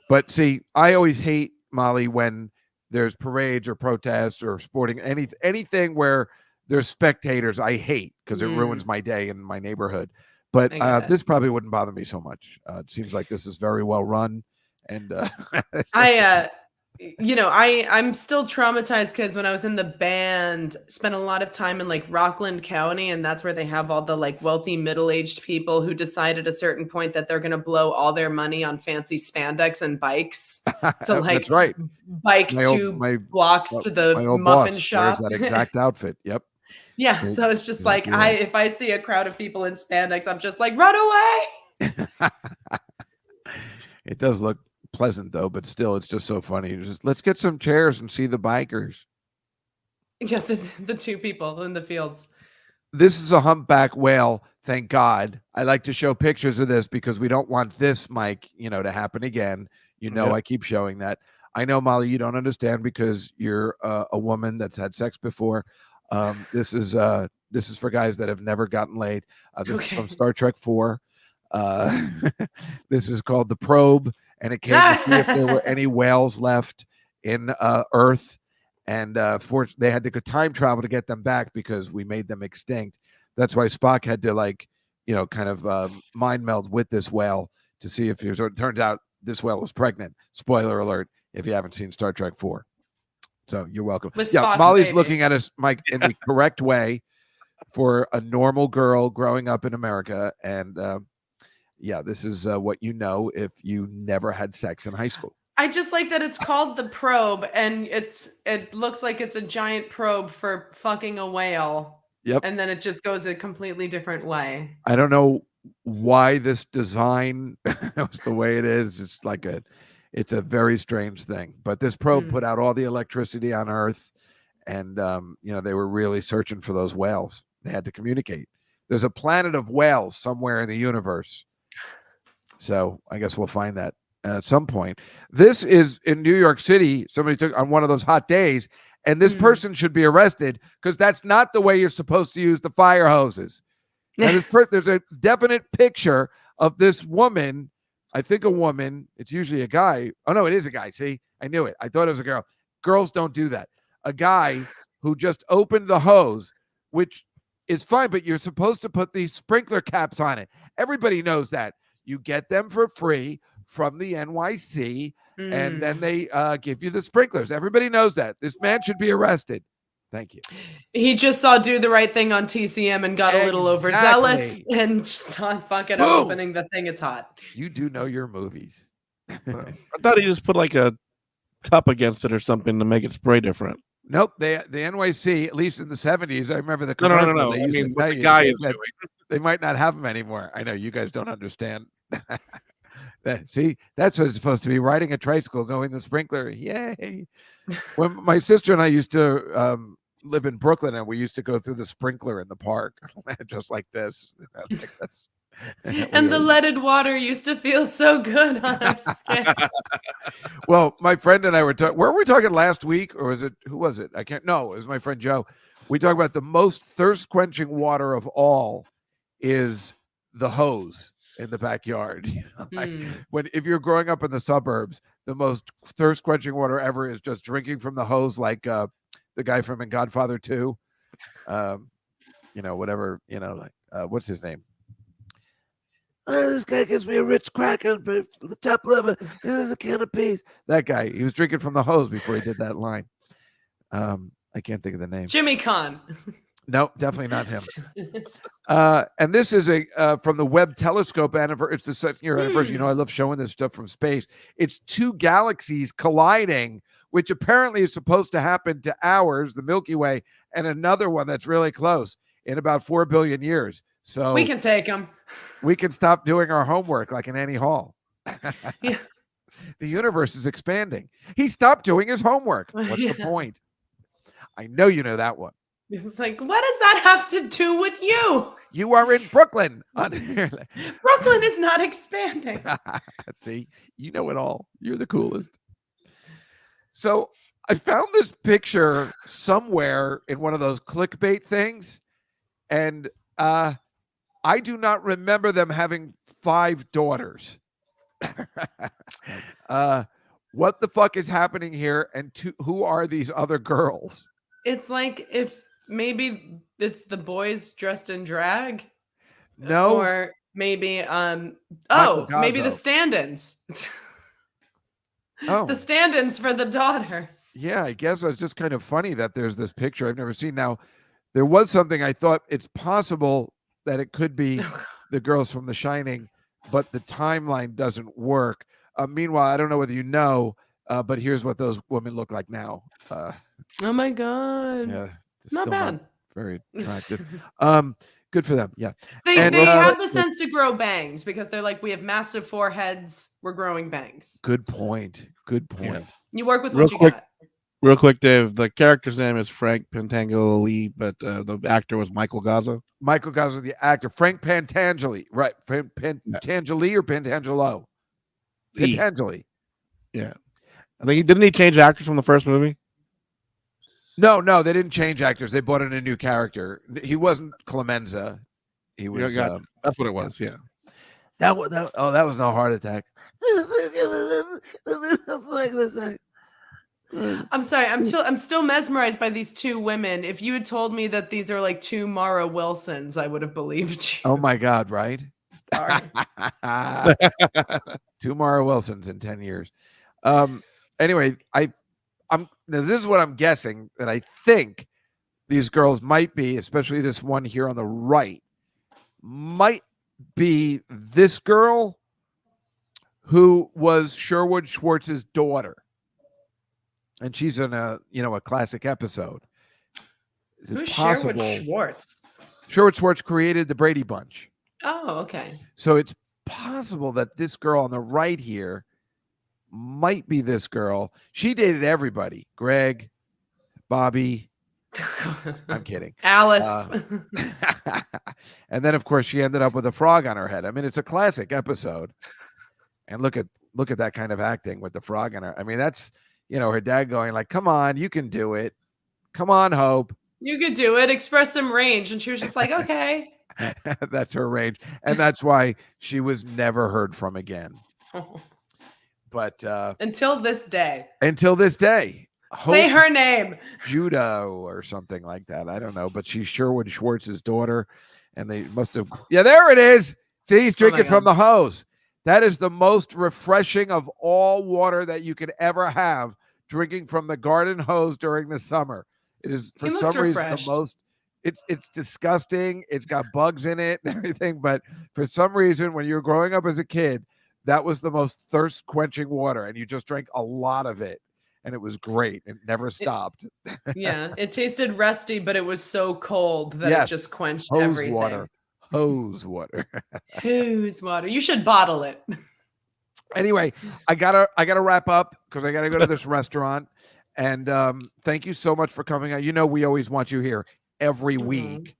but see, I always hate, Molly, when there's parades or protests or sporting anything where there's spectators. I hate because it ruins my day in my neighborhood. But this probably wouldn't bother me so much. It seems like this is very well run, and I'm still traumatized because when I was in the band, spent a lot of time in like Rockland County, and that's where they have all the like wealthy middle-aged people who decide at a certain point that they're going to blow all their money on fancy spandex and bikes to like that's right. Bike blocks to the muffin shop. There's that exact outfit. Yep. Yeah, so it's just like if I see a crowd of people in spandex, I'm just like, run away. It does look pleasant though, but still, it's just so funny. Let's get some chairs and see the bikers. Yeah, the two people in the fields. This is a humpback whale. Thank God. I like to show pictures of this because we don't want this, Mike, to happen again. I keep showing that. I know, Molly, you don't understand because you're a woman that's had sex before. This is for guys that have never gotten laid. This is from Star Trek 4. This is called the Probe, and it came to see if there were any whales left in Earth. And they had to go time travel to get them back because we made them extinct. That's why Spock had to kind of mind meld with this whale to see if it turns out this whale was pregnant. Spoiler alert if you haven't seen Star Trek 4. So you're welcome. Yeah, Molly's looking at us, Mike, in the correct way for a normal girl growing up in America. And this is what you know if you never had sex in high school. I just like that it's called the Probe, and it looks like it's a giant probe for fucking a whale. Yep. And then it just goes a completely different way. I don't know why this design was the way it is. It's a very strange thing. But this probe put out all the electricity on Earth, and they were really searching for those whales. They had to communicate. There's a planet of whales somewhere in the universe. So I guess we'll find that at some point. This is in New York City. Somebody took on one of those hot days, and this person should be arrested because that's not the way you're supposed to use the fire hoses. Now, there's a definite picture of this woman. I think a woman. It's usually a guy. Oh, no, it is a guy. See, I knew it. I thought it was a girl. Girls don't do that. A guy who just opened the hose, which is fine, but you're supposed to put these sprinkler caps on it. Everybody knows that. You get them for free from the NYC, and then they give you the sprinklers. Everybody knows that. This man should be arrested. Thank you. He just saw Do the Right Thing on TCM and got a little overzealous and thought, fuck it, I'm opening the thing. It's hot. You do know your movies. I thought he just put like a cup against it or something to make it spray different. Nope. The NYC, at least in the 70s, I remember the No. They I mean, what the guy is doing. They might not have them anymore. I know you guys don't understand. See, that's what it's supposed to be. Riding a tricycle, going the sprinkler. Yay. When my sister and I used to live in Brooklyn, and we used to go through the sprinkler in the park, just like this. And the leaded water used to feel so good on our skin. Well, my friend and I were talking. Were we talking last week, or was it? Who was it? I can't. No, it was my friend Joe. We talked about the most thirst-quenching water of all is the hose in the backyard. If you're growing up in the suburbs, the most thirst-quenching water ever is just drinking from the hose, like the guy from in Godfather 2. What's his name? This guy gives me a Ritz cracker, the top liver. Here's a can of peas. That guy, he was drinking from the hose before he did that line. I can't think of the name. Jimmy Kahn. No, definitely not him. And this is from the Webb telescope anniversary. It's the second year anniversary. I love showing this stuff from space. It's two galaxies colliding, which apparently is supposed to happen to ours, the Milky Way, and another one that's really close in about 4 billion years. So we can take them. We can stop doing our homework like in Annie Hall. Yeah. The universe is expanding. He stopped doing his homework. What's the point? I know you know that one. It's like, what does that have to do with you? You are in Brooklyn. Brooklyn is not expanding. See, you know it all. You're the coolest. So I found this picture somewhere in one of those clickbait things, and I do not remember them having 5 daughters. What the fuck is happening here? And who are these other girls? It's like if maybe it's the boys dressed in drag. No. Or maybe maybe the stand-ins. Oh. The stand-ins for the daughters. Yeah, I guess it's just kind of funny that there's this picture I've never seen. Now, there was something I thought it's possible that it could be the girls from The Shining, but the timeline doesn't work. Meanwhile, I don't know whether you know, but here's what those women look like now. Oh my God. Yeah. Not bad. Not very attractive. Good for them. Yeah. They have the sense to grow bangs because they're like, we have massive foreheads. We're growing bangs. Good point. Yeah. You work with what you got. Real quick, Dave. The character's name is Frank Pentangeli, but the actor was Michael Gaza. Michael Gaza, the actor. Frank Pentangeli. Right. Pentangeli or Pentangelo? Pentangeli. Yeah. I think didn't he change actors from the first movie? No, they didn't change actors. They brought in a new character. He wasn't Clemenza. He was. That's what it was. Yeah. That was that was no heart attack. I'm sorry. I'm still mesmerized by these two women. If you had told me that these are like two Mara Wilsons, I would have believed you. Oh my God! Right? Sorry. Two Mara Wilsons in 10 years. Anyway, now this is what I'm guessing, that I think these girls might be, especially this one here on the right, might be this girl who was Sherwood Schwartz's daughter, and she's in a classic episode. Is it Who's possible? Sherwood Schwartz? Sherwood Schwartz created the Brady Bunch. Oh, okay. So it's possible that this girl on the right here might be this girl. She dated everybody. Greg, Bobby. I'm kidding. Alice. And then, of course, she ended up with a frog on her head. I mean, it's a classic episode. And look at that kind of acting with the frog on her. I mean, that's, her dad going like, come on, you can do it. Come on, Hope. You could do it. Express some range. And she was just like, okay. That's her range. And that's why she was never heard from again. But until this day. Hope Say her name. Judo or something like that. I don't know. But she's Sherwood Schwartz's daughter. And they must have. Yeah, there it is. See, he's drinking from the hose. That is the most refreshing of all water that you could ever have, drinking from the garden hose during the summer. It is, for some reason, the most. It's disgusting. It's got bugs in it and everything. But for some reason, when you were growing up as a kid, that was the most thirst-quenching water, and you just drank a lot of it, and it was great. It never stopped. Yeah, it tasted rusty, but it was so cold that it just quenched everything. Hose water. Hose water. You should bottle it. Anyway, I gotta wrap up because I gotta go to this restaurant. And thank you so much for coming out. We always want you here every week.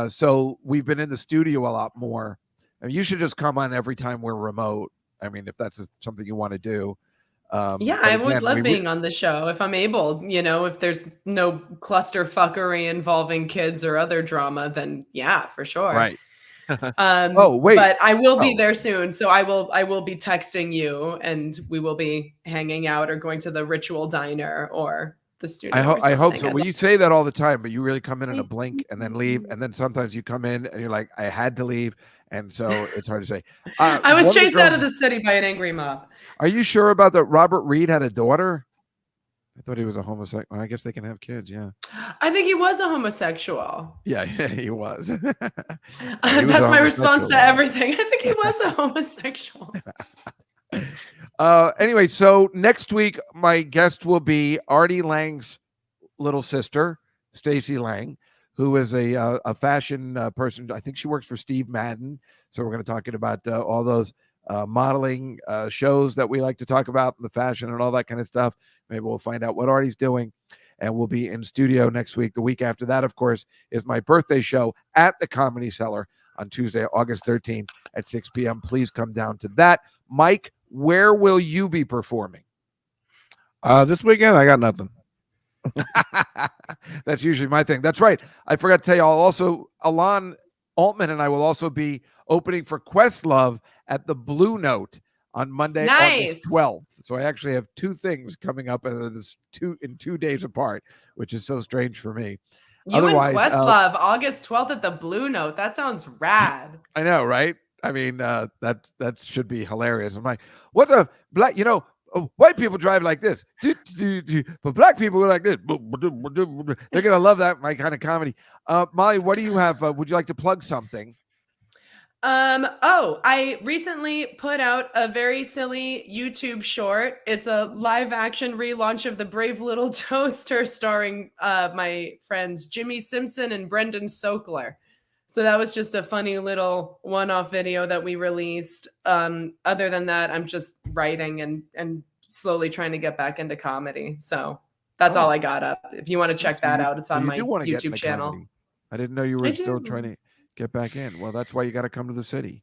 So we've been in the studio a lot more. I mean, you should just come on every time we're remote. I mean, if that's something you want to do. I always love being on the show if I'm able, if there's no clusterfuckery involving kids or other drama, then yeah, for sure. Right. But I will be there soon. So I will be texting you and we will be hanging out or going to the Ritual Diner or the studio. I hope so. Well, you say that all the time, but you really come in a blink and then leave. And then sometimes you come in and you're like, I had to leave. And so it's hard to say. I was chased out of the city by an angry mob. Are you sure about that? Robert Reed had a daughter? I thought he was a homosexual. Well, I guess they can have kids. Yeah. I think he was a homosexual. Yeah, he was. That's my response to everything. I think he was a homosexual. Anyway, so next week, my guest will be Artie Lang's little sister, Stacey Lang, who is a fashion person. I think she works for Steve Madden. So we're going to talk about all those modeling shows that we like to talk about, the fashion and all that kind of stuff. Maybe we'll find out what Artie's doing, and we'll be in studio next week. The week after that, of course, is my birthday show at the Comedy Cellar on Tuesday, August 13th at 6 p.m. Please come down to that. Mike, where will you be performing? This weekend, I got nothing. That's usually my thing. That's right. I forgot to tell you, Alon Altman and I will also be opening for Questlove at the Blue Note on Monday, August 12th. So I actually have two things coming up in 2 days apart, which is so strange for me. Otherwise, and Questlove, August 12th at the Blue Note. That sounds rad. I know, right? I mean, that should be hilarious. I'm like, what's a black, white people drive like this, but black people are like this. They're going to love that, my kind of comedy. Molly, what do you have? Would you like to plug something? I recently put out a very silly YouTube short. It's a live action relaunch of The Brave Little Toaster starring my friends Jimmy Simpson and Brendan Sokler. So that was just a funny little one-off video that we released. Other than that, I'm just writing and slowly trying to get back into comedy. So that's all I got up. If you want to check that out, it's on my YouTube channel. Comedy. I didn't know you were still trying to get back in. Well, that's why you got to come to the city.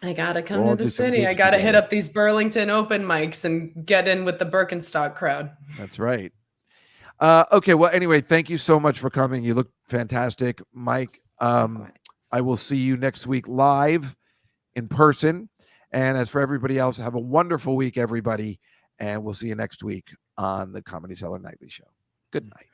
I gotta come We'll to the do some city. I gigs gotta hit together. up these Burlington open mics and get in with the Birkenstock crowd. That's right. Okay. Well, anyway, thank you so much for coming. You look fantastic, Mike. I will see you next week live in person. And as for everybody else, have a wonderful week, everybody. And we'll see you next week on the Comedy Cellar Nightly Show. Good night.